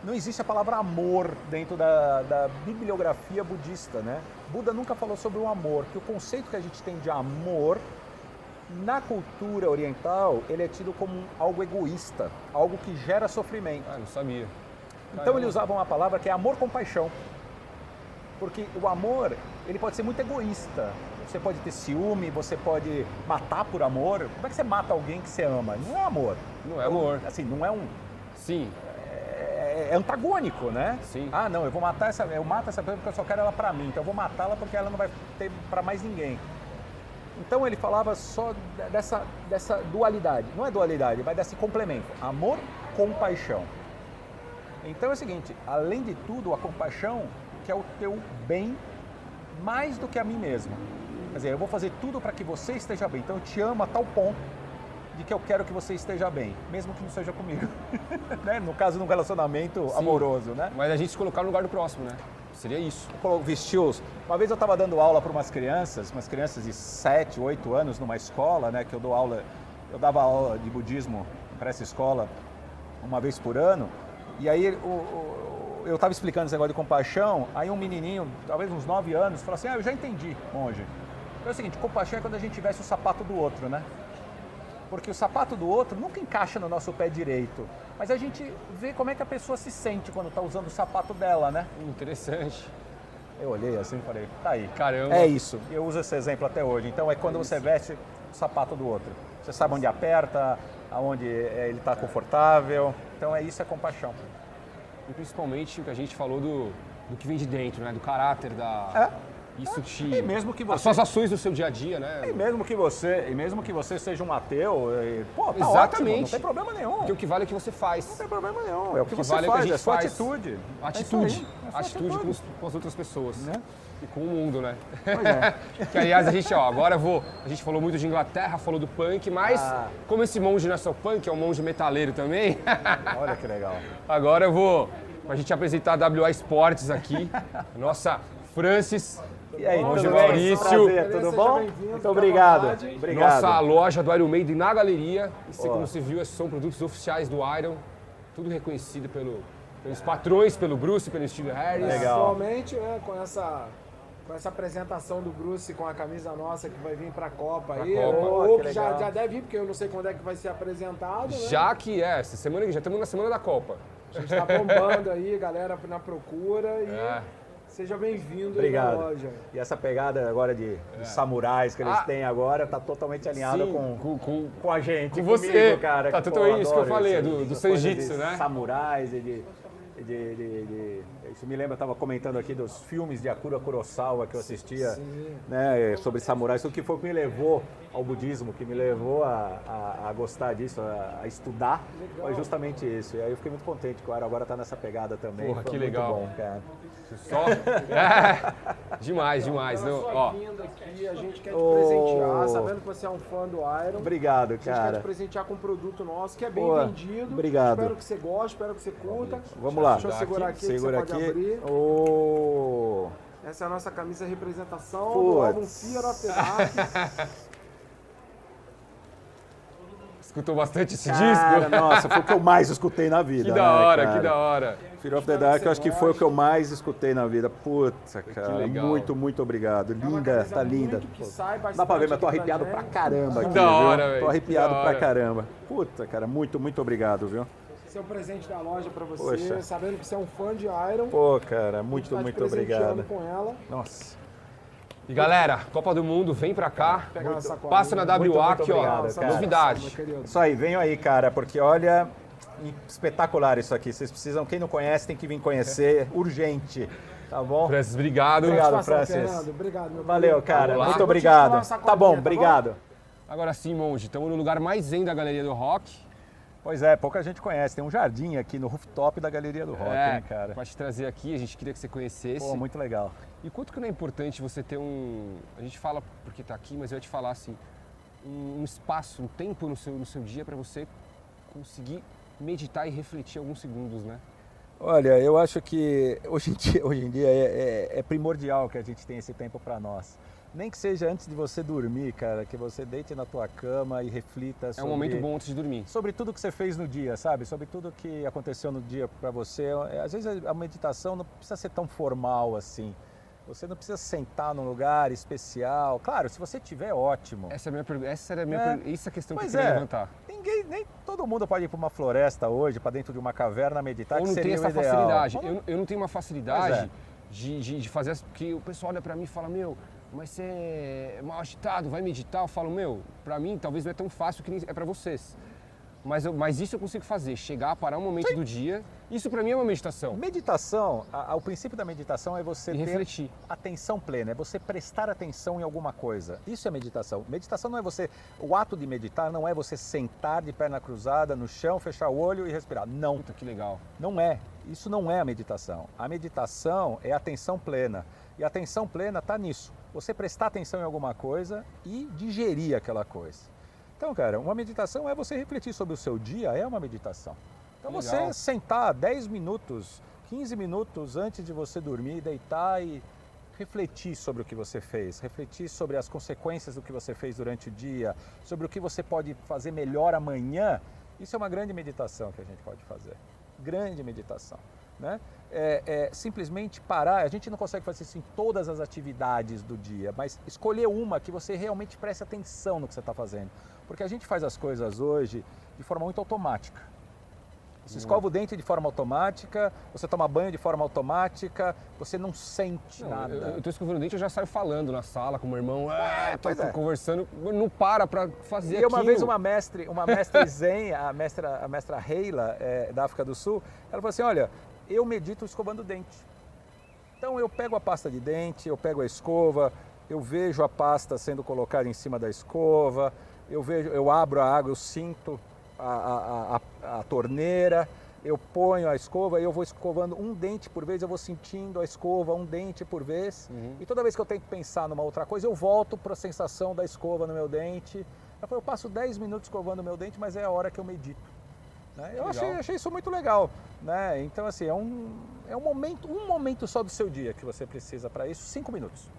B: não existe a palavra amor dentro da bibliografia budista. Né? Buda nunca falou sobre o amor, que o conceito que a gente tem de amor, na cultura oriental, ele é tido como algo egoísta, algo que gera sofrimento.
A: Ah, não sabia.
B: Então ele usava uma palavra que é amor-compaixão. Porque o amor, ele pode ser muito egoísta. Você pode ter ciúme, você pode matar por amor. Como é que você mata alguém que você ama? Não é amor.
A: Não é amor.
B: Assim, não é
A: Sim,
B: é antagônico, né?
A: Sim.
B: Não, eu mato essa pessoa porque eu só quero ela pra mim. Então eu vou matá-la porque ela não vai ter pra mais ninguém. Então ele falava só dessa dualidade. Não é dualidade, mas desse complemento. Amor, compaixão. Então é o seguinte, além de tudo, a compaixão quer o teu bem mais do que a mim mesmo. Quer dizer, eu vou fazer tudo para que você esteja bem. Então eu te amo a tal ponto de que eu quero que você esteja bem, mesmo que não seja comigo. Né? No caso de um relacionamento amoroso, né?
A: mas a gente se colocar no lugar do próximo, né? Seria isso.
B: Uma vez eu estava dando aula para umas crianças de 7, 8 anos numa escola, né? Que eu dava aula de budismo para essa escola uma vez por ano. E aí eu estava explicando esse negócio de compaixão, aí um menininho, talvez uns 9 anos, falou assim, eu já entendi, monge. Então é o seguinte, compaixão é quando a gente veste o sapato do outro, né? Porque o sapato do outro nunca encaixa no nosso pé direito, mas a gente vê como é que a pessoa se sente quando está usando o sapato dela, né?
A: Interessante.
B: Eu olhei assim e falei, tá aí.
A: Caramba.
B: É isso, eu uso esse exemplo até hoje. Então é quando você veste o sapato do outro. Você sabe onde aperta, aonde ele está confortável. Então isso é compaixão.
A: E principalmente o que a gente falou do que vem de dentro, né? Do caráter, Isso te...
B: E mesmo que
A: As
B: você...
A: suas ações do seu dia a dia, né?
B: E mesmo que você seja um ateu, tá
A: Exatamente.
B: ótimo, não tem problema nenhum.
A: Porque o que vale é o que você faz.
B: Não tem problema nenhum, é o que você
A: vale é o que a
B: faz,
A: gente
B: é a sua
A: faz.
B: atitude.
A: Atitude.
B: É sua
A: Atitude com as outras pessoas.
B: Né?
A: E com o mundo, né?
B: Pois é.
A: Que aliás, a gente falou muito de Inglaterra, falou do punk, mas como esse monge não é só punk, é um monge metaleiro também,
B: Olha que legal.
A: agora eu vou, pra gente apresentar a WA Esportes aqui, nossa Francis,
B: E aí,
A: monge
B: tudo bem?
A: Maurício,
B: Prazer, tudo bom? Muito obrigado. Obrigado.
A: nossa loja do Iron Maiden na galeria. E como você viu, esses são produtos oficiais do Iron, tudo reconhecido pelos patrões, pelo Bruce, pelo Steve Harris.
B: Legal.
D: Atualmente, né, com essa apresentação do Bruce com a camisa nossa que vai vir pra Copa aí,
A: Copa.
D: ou
B: Que
D: que já
B: legal.
D: deve vir, porque eu não sei quando é que vai ser apresentado, né?
A: Já que essa semana, já estamos na semana da Copa.
D: A gente tá bombando aí, galera na procura e
A: É.
D: seja bem-vindo aí
B: Obrigado.
D: na loja.
B: E essa pegada agora de samurais que eles têm agora tá totalmente alinhada
A: Sim,
B: com a gente,
A: com
B: comigo,
A: você.
B: cara.
A: Tá
B: que,
A: tudo isso que eu
B: adoro
A: falei,
B: isso,
A: do
B: essa coisa
A: Senjitsu,
B: de
A: né?
B: Samurais e isso me lembra, eu estava comentando aqui dos filmes de Akira Kurosawa que eu assistia, né, sobre samurais, o que foi que me levou ao budismo, que me levou a gostar disso, a estudar, foi justamente isso. E aí eu fiquei muito contente que o Aro agora está nessa pegada também.
A: Porra,
B: foi
A: que
B: muito
A: legal.
B: bom, cara.
A: Só. Demais.
D: Pela
A: Não,
D: sua
A: ó,
D: vinda aqui, a gente quer te presentear, sabendo que você é um fã do Iron.
B: Obrigado,
D: A gente quer te
B: cara.
D: presentear com um produto nosso que é bem
B: Pô,
D: vendido.
B: obrigado.
D: Espero que você goste, espero que você curta.
B: Vamos lá.
D: Deixa eu segurar aqui,
B: Segura
D: que você
B: aqui.
D: pode abrir.
B: Ô,
D: Essa é a nossa camisa representação do
B: Putz.
D: álbum Fear of the Dark.
A: escutou bastante esse
B: cara,
A: disco?
B: nossa, foi o que eu mais escutei na vida.
A: Que da hora,
B: cara?
A: que da hora.
B: Fear of the Dark, eu acho que foi o que eu mais escutei na vida. Puta, cara,
A: legal.
B: muito obrigado.
D: É uma
B: Linda,
D: camisa
B: tá linda.
D: muito que sai
B: Dá pra ver, mas
D: bastante
B: tô
D: aqui pra
B: arrepiado
D: gente.
B: pra caramba aqui,
A: da
B: viu?
A: hora, velho,
B: Tô arrepiado
A: que da
B: pra
A: hora.
B: caramba. Puta, cara, muito obrigado, viu?
D: Esse é o presente da loja pra você,
B: Poxa.
D: sabendo que você é um fã de Iron.
B: Pô, cara,
D: A gente
B: muito
D: tá te
B: obrigado.
D: presenteando com ela.
B: Nossa.
A: E galera, Copa do Mundo, vem pra cá.
D: Pegar uma sacolinha.
A: Passa na WA
B: muito
A: aqui, ó.
B: obrigado, cara.
A: Novidade.
D: Meu querido.
B: Isso aí, venham aí, cara, porque olha, espetacular isso aqui. Vocês precisam, quem não conhece, tem que vir conhecer, urgente, tá bom?
A: Francis, obrigado.
B: Obrigado,
D: Satisfação,
B: Francis.
D: Fernando. Obrigado, meu
B: Valeu,
D: querido.
B: cara,
A: Vamos lá.
B: muito
D: Vou te
B: obrigado.
D: falar uma
B: Tá
D: sacolinha,
B: bom,
D: tá
B: obrigado.
A: Agora sim, Monge, estamos no lugar mais zen da Galeria do Rock.
B: Pois é, pouca gente conhece. Tem um jardim aqui no rooftop da Galeria do Rock, hein, cara?
A: Pra te trazer aqui, a gente queria que você conhecesse.
B: Pô, muito legal.
A: E quanto que não é importante você ter um... A gente fala porque tá aqui, mas eu ia te falar assim, um espaço, um tempo no seu dia para você conseguir meditar e refletir alguns segundos, né?
B: Olha, eu acho que hoje em dia é primordial que a gente tenha esse tempo para nós. Nem que seja antes de você dormir, cara, que você deite na tua cama e reflita
A: É
B: sobre...
A: um momento bom antes de dormir.
B: Sobre tudo que você fez no dia, sabe? Sobre tudo que aconteceu no dia para você. Às vezes a meditação não precisa ser tão formal assim. Você não precisa sentar num lugar especial. Claro, se você tiver, ótimo.
A: Essa é a minha pergunta. Essa era a minha
B: É.
A: Essa é a questão que eu
B: Pois
A: queria
B: é.
A: levantar.
B: Nem todo mundo pode ir para uma floresta hoje, para dentro de uma caverna meditar,
A: Ou
B: que
A: não tem
B: seria
A: essa
B: o ideal.
A: facilidade.
B: Ou não-
A: Eu não tenho uma facilidade
B: Pois
A: de fazer as... Porque o pessoal olha pra mim e fala, meu, mas você é mal agitado, vai meditar. Eu falo, meu, pra mim talvez não é tão fácil que nem é pra vocês. Mas isso eu consigo fazer, chegar, parar um momento do dia. Isso pra mim é uma meditação.
B: Meditação, o princípio da meditação é você
A: E
B: ter
A: refletir.
B: atenção plena, é você prestar atenção em alguma coisa. Isso é meditação. Meditação não é você, o ato de meditar não é você sentar de perna cruzada no chão, fechar o olho e respirar. Não,
A: Puta, que legal.
B: não é. Isso não é a meditação. A meditação é atenção plena. E a atenção plena está nisso. Você prestar atenção em alguma coisa e digerir aquela coisa. Então, cara, uma meditação é você refletir sobre o seu dia, é uma meditação. Então,
A: Legal.
B: você sentar 10 minutos, 15 minutos antes de você dormir, deitar e refletir sobre o que você fez, refletir sobre as consequências do que você fez durante o dia, sobre o que você pode fazer melhor amanhã, isso é uma grande meditação que a gente pode fazer. Grande meditação, né? Simplesmente parar, a gente não consegue fazer isso em todas as atividades do dia, mas escolher uma que você realmente preste atenção no que você está fazendo. Porque a gente faz as coisas hoje de forma muito automática. Você escova o dente de forma automática, você toma banho de forma automática, você não sente
A: Não,
B: nada.
A: eu tô escovando o dente, eu já saio falando na sala com o meu irmão, tô
B: pois é.
A: conversando, não para fazer
B: E
A: aquilo.
B: uma vez uma mestre zen, a mestra Heila, da África do Sul, ela falou assim, olha, eu medito escovando o dente. Então eu pego a pasta de dente, eu pego a escova, eu vejo a pasta sendo colocada em cima da escova, eu abro a água, eu sinto a torneira, eu ponho a escova e eu vou escovando um dente por vez, eu vou sentindo a escova um dente por vez. E toda vez que eu tenho que pensar numa outra coisa, eu volto para a sensação da escova no meu dente. Eu passo 10 minutos escovando o meu dente, mas é a hora que eu medito. Né? Eu achei isso muito legal. Né? Então, assim, é um momento só do seu dia que você precisa para isso, 5 minutos.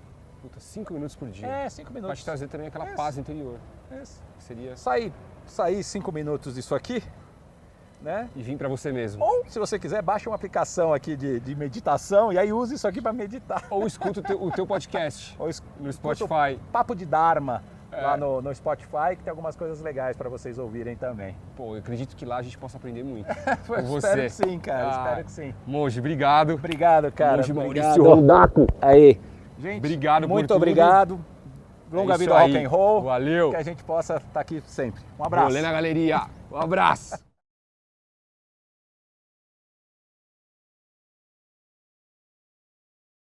A: Puta, 5 minutos por dia.
B: 5
A: Pra
B: minutos.
A: te trazer também aquela
B: Isso.
A: paz interior.
B: Isso.
A: Que seria...
B: Sair 5 minutos disso aqui, né?
A: E vir pra você mesmo.
B: Ou, se você quiser, baixa uma aplicação aqui de meditação e aí use isso aqui para meditar.
A: Ou escuta o teu podcast
B: Ou
A: no
B: escuta
A: Spotify.
B: o Papo de Dharma lá no Spotify, que tem algumas coisas legais para vocês ouvirem também.
A: Pô, eu acredito que lá a gente possa aprender muito com
B: Espero
A: você.
B: que sim, cara. Espero que sim.
A: Monge, obrigado.
B: Obrigado, cara.
A: Monge
B: Obrigado.
A: Maurício Rondaco.
B: Aí. Gente,
A: Obrigado por
B: muito
A: tudo.
B: obrigado. Longa
A: É
B: vida
A: isso
B: ao
A: aí.
B: rock and roll.
A: Valeu.
B: Que a gente possa estar aqui sempre. Um abraço.
A: Rolê na galeria. Um abraço.